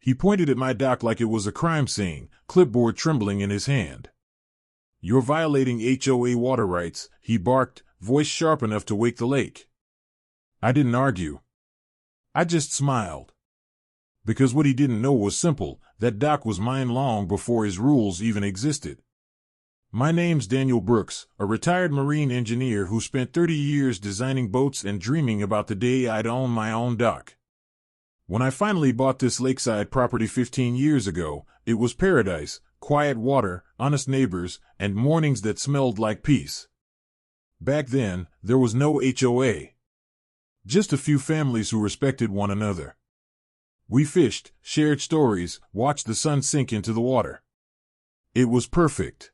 He pointed at my dock like it was a crime scene, clipboard trembling in his hand. "You're violating HOA water rights," he barked, voice sharp enough to wake the lake. I didn't argue. I just smiled. Because what he didn't know was simple: that dock was mine long before his rules even existed. My name's Daniel Brooks, a retired marine engineer who spent 30 years designing boats and dreaming about the day I'd own my own dock. When I finally bought this lakeside property 15 years ago, it was paradise: quiet water, honest neighbors, and mornings that smelled like peace. Back then, there was no HOA. Just a few families who respected one another. We fished, shared stories, watched the sun sink into the water. It was perfect.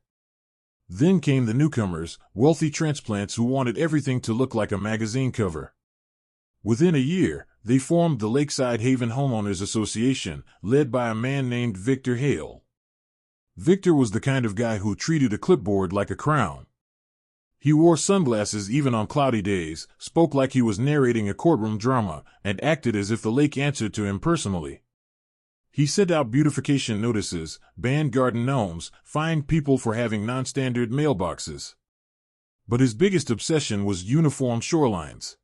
Then came the newcomers, wealthy transplants who wanted everything to look like a magazine cover. Within a year, they formed the Lakeside Haven Homeowners Association, led by a man named Victor Hale. Victor was the kind of guy who treated a clipboard like a crown. He wore sunglasses even on cloudy days, spoke like he was narrating a courtroom drama, and acted as if the lake answered to him personally. He sent out beautification notices, banned garden gnomes, fined people for having non-standard mailboxes. But his biggest obsession was uniform shorelines.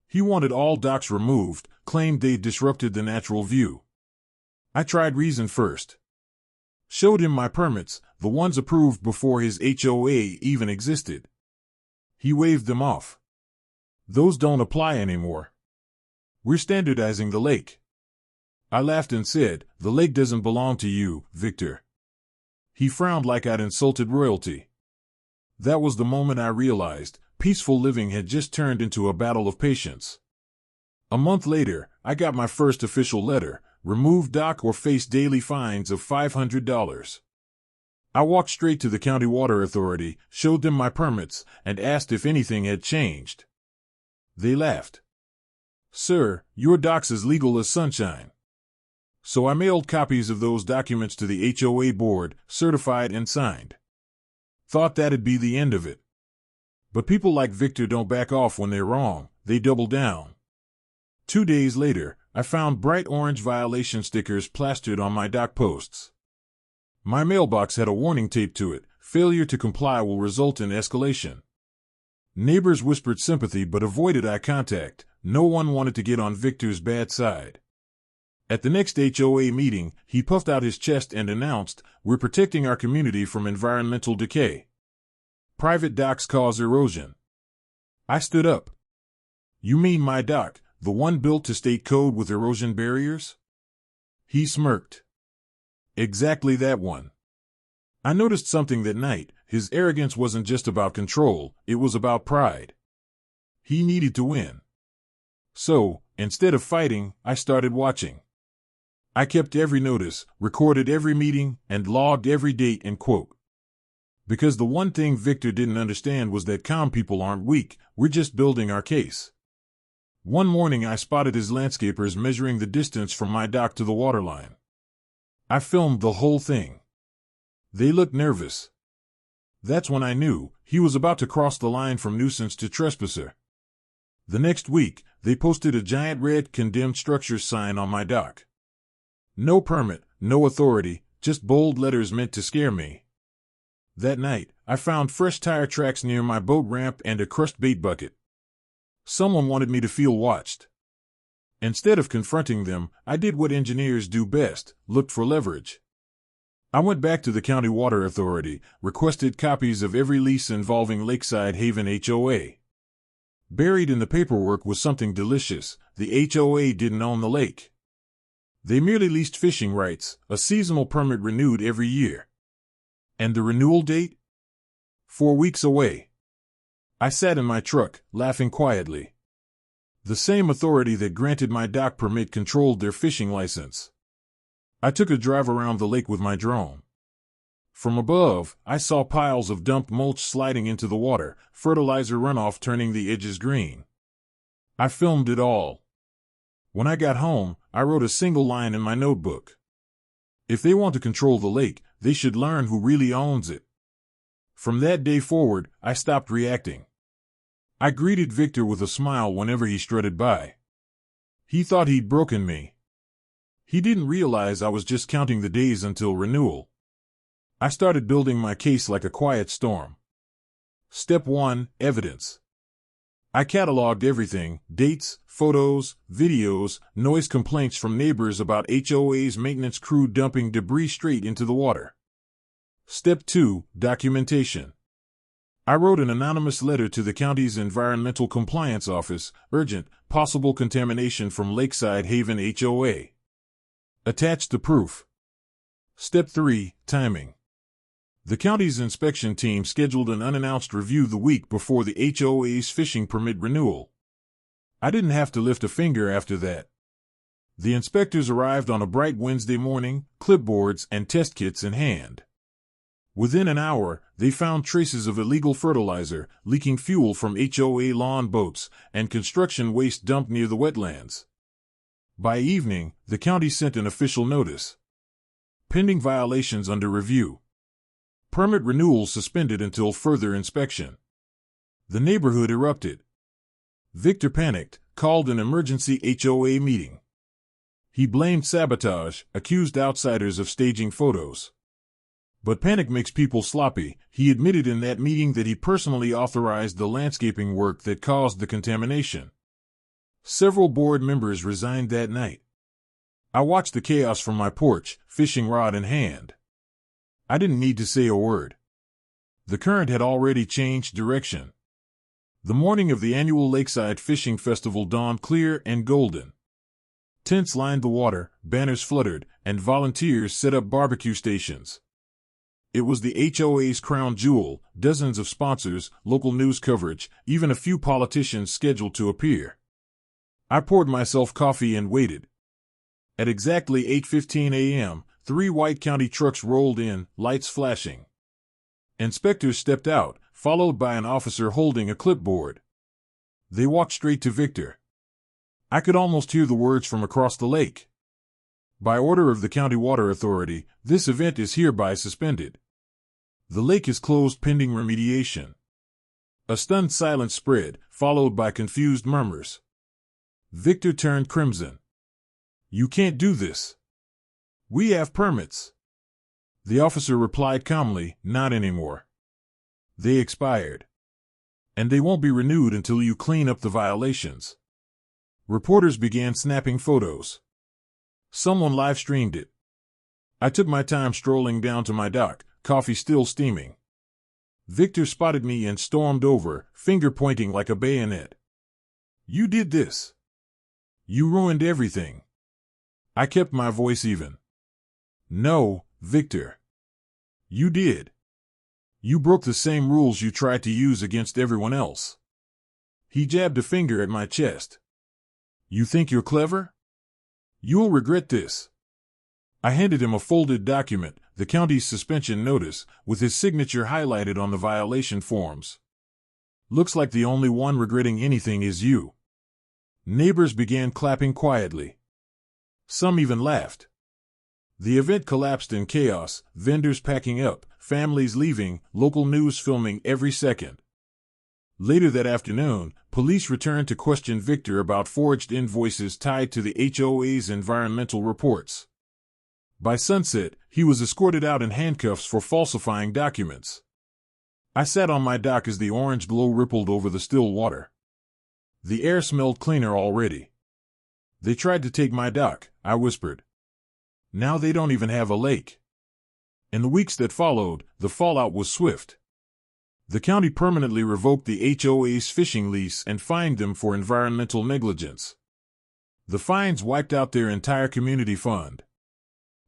He wanted all docks removed, claimed they disrupted the natural view. I tried reason first. Showed him my permits, the ones approved before his HOA even existed. He waved them off. "Those don't apply anymore. We're standardizing the lake." I laughed and said, "The lake doesn't belong to you, Victor." He frowned like I'd insulted royalty. That was the moment I realized peaceful living had just turned into a battle of patience. A month later, I got my first official letter: remove dock or face daily fines of $500. I walked straight to the County Water Authority, showed them my permits, and asked if anything had changed. They laughed. "Sir, your dock's as legal as sunshine." So I mailed copies of those documents to the HOA board, certified and signed. Thought that'd be the end of it. But people like Victor don't back off when they're wrong, they double down. 2 days later, I found bright orange violation stickers plastered on my dock posts. My mailbox had a warning taped to it: failure to comply will result in escalation. Neighbors whispered sympathy but avoided eye contact. No one wanted to get on Victor's bad side. At the next HOA meeting, he puffed out his chest and announced, "We're protecting our community from environmental decay. Private docks cause erosion." I stood up. "You mean my dock, the one built to state code with erosion barriers?" He smirked. "Exactly that one." I noticed something that night: his arrogance wasn't just about control, it was about pride. He needed to win. So, instead of fighting, I started watching. I kept every notice, recorded every meeting, and logged every date and quote. Because the one thing Victor didn't understand was that calm people aren't weak, we're just building our case. One morning I spotted his landscapers measuring the distance from my dock to the waterline. I filmed the whole thing. They looked nervous. That's when I knew he was about to cross the line from nuisance to trespasser. The next week, they posted a giant red "condemned structures" sign on my dock. No permit, no authority, just bold letters meant to scare me. That night, I found fresh tire tracks near my boat ramp and a crushed bait bucket. Someone wanted me to feel watched. Instead of confronting them, I did what engineers do best: looked for leverage. I went back to the County Water Authority, requested copies of every lease involving Lakeside Haven HOA. Buried in the paperwork was something delicious: the HOA didn't own the lake. They merely leased fishing rights, a seasonal permit renewed every year. And the renewal date? 4 weeks away. I sat in my truck, laughing quietly. The same authority that granted my dock permit controlled their fishing license. I took a drive around the lake with my drone. From above, I saw piles of dumped mulch sliding into the water, fertilizer runoff turning the edges green. I filmed it all. When I got home, I wrote a single line in my notebook: if they want to control the lake, they should learn who really owns it. From that day forward, I stopped reacting. I greeted Victor with a smile whenever he strutted by. He thought he'd broken me. He didn't realize I was just counting the days until renewal. I started building my case like a quiet storm. Step 1. Evidence. I cataloged everything: dates, photos, videos, noise complaints from neighbors about HOA's maintenance crew dumping debris straight into the water. Step 2. Documentation. I wrote an anonymous letter to the county's Environmental Compliance Office: urgent, possible contamination from Lakeside Haven HOA. Attached the proof. Step 3. Timing. The county's inspection team scheduled an unannounced review the week before the HOA's fishing permit renewal. I didn't have to lift a finger after that. The inspectors arrived on a bright Wednesday morning, clipboards and test kits in hand. Within an hour, they found traces of illegal fertilizer, leaking fuel from HOA lawn boats, and construction waste dumped near the wetlands. By evening, the county sent an official notice. Pending violations under review. Permit renewal suspended until further inspection. The neighborhood erupted. Victor panicked, called an emergency HOA meeting. He blamed sabotage, accused outsiders of staging photos. But panic makes people sloppy. He admitted in that meeting that he personally authorized the landscaping work that caused the contamination. Several board members resigned that night. I watched the chaos from my porch, fishing rod in hand. I didn't need to say a word. The current had already changed direction. The morning of the annual Lakeside Fishing Festival dawned clear and golden. Tents lined the water, banners fluttered, and volunteers set up barbecue stations. It was the HOA's crown jewel: dozens of sponsors, local news coverage, even a few politicians scheduled to appear. I poured myself coffee and waited. At exactly 8:15 a.m., 3 white county trucks rolled in, lights flashing. Inspectors stepped out, followed by an officer holding a clipboard. They walked straight to Victor. I could almost hear the words from across the lake. By order of the County Water Authority, this event is hereby suspended. The lake is closed pending remediation. A stunned silence spread, followed by confused murmurs. Victor turned crimson. "You can't do this. We have permits." The officer replied calmly, "Not anymore. They expired. And they won't be renewed until you clean up the violations." Reporters began snapping photos. Someone live-streamed it. I took my time strolling down to my dock, coffee still steaming. Victor spotted me and stormed over, finger pointing like a bayonet. "You did this. You ruined everything." I kept my voice even. "No, Victor. You did. You broke the same rules you tried to use against everyone else." He jabbed a finger at my chest. "You think you're clever? You'll regret this." I handed him a folded document, the county's suspension notice, with his signature highlighted on the violation forms. "Looks like the only one regretting anything is you." Neighbors began clapping quietly. Some even laughed. The event collapsed in chaos, vendors packing up, families leaving, local news filming every second. Later that afternoon, police returned to question Victor about forged invoices tied to the HOA's environmental reports. By sunset, he was escorted out in handcuffs for falsifying documents. I sat on my dock as the orange glow rippled over the still water. The air smelled cleaner already. "They tried to take my dock," I whispered. "Now they don't even have a lake." In the weeks that followed, the fallout was swift. The county permanently revoked the HOA's fishing lease and fined them for environmental negligence. The fines wiped out their entire community fund.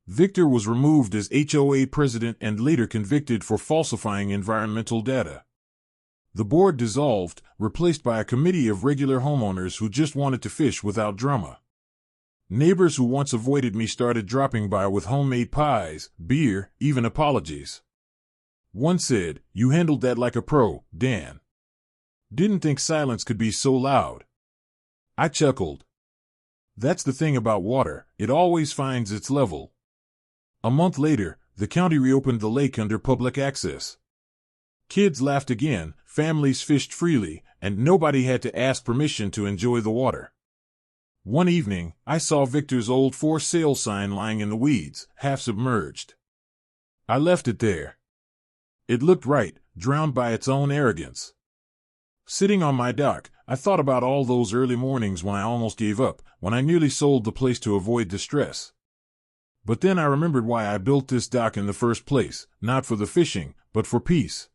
Victor was removed as HOA president and later convicted for falsifying environmental data. The board dissolved, replaced by a committee of regular homeowners who just wanted to fish without drama. Neighbors who once avoided me started dropping by with homemade pies, beer, even apologies. One said, "You handled that like a pro, Dan. Didn't think silence could be so loud." I chuckled. That's the thing about water, it always finds its level. A month later, the county reopened the lake under public access. Kids laughed again, families fished freely, and nobody had to ask permission to enjoy the water. One evening, I saw Victor's old for sale sign lying in the weeds, half submerged. I left it there. It looked right, drowned by its own arrogance. Sitting on my dock, I thought about all those early mornings when I almost gave up, when I nearly sold the place to avoid distress. But then I remembered why I built this dock in the first place, not for the fishing, but for peace.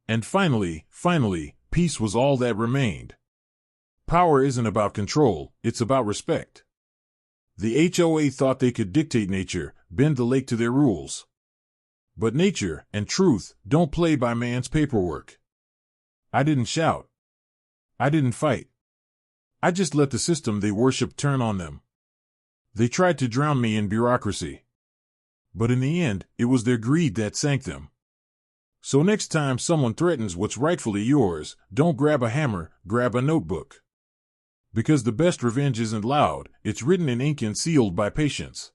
And finally, peace was all that remained. Power isn't about control, it's about respect. The HOA thought they could dictate nature, bend the lake to their rules. But nature and truth don't play by man's paperwork. I didn't shout. I didn't fight. I just let the system they worship turn on them. They tried to drown me in bureaucracy. But in the end, it was their greed that sank them. So next time someone threatens what's rightfully yours, don't grab a hammer, grab a notebook. Because the best revenge isn't loud, it's written in ink and sealed by patience.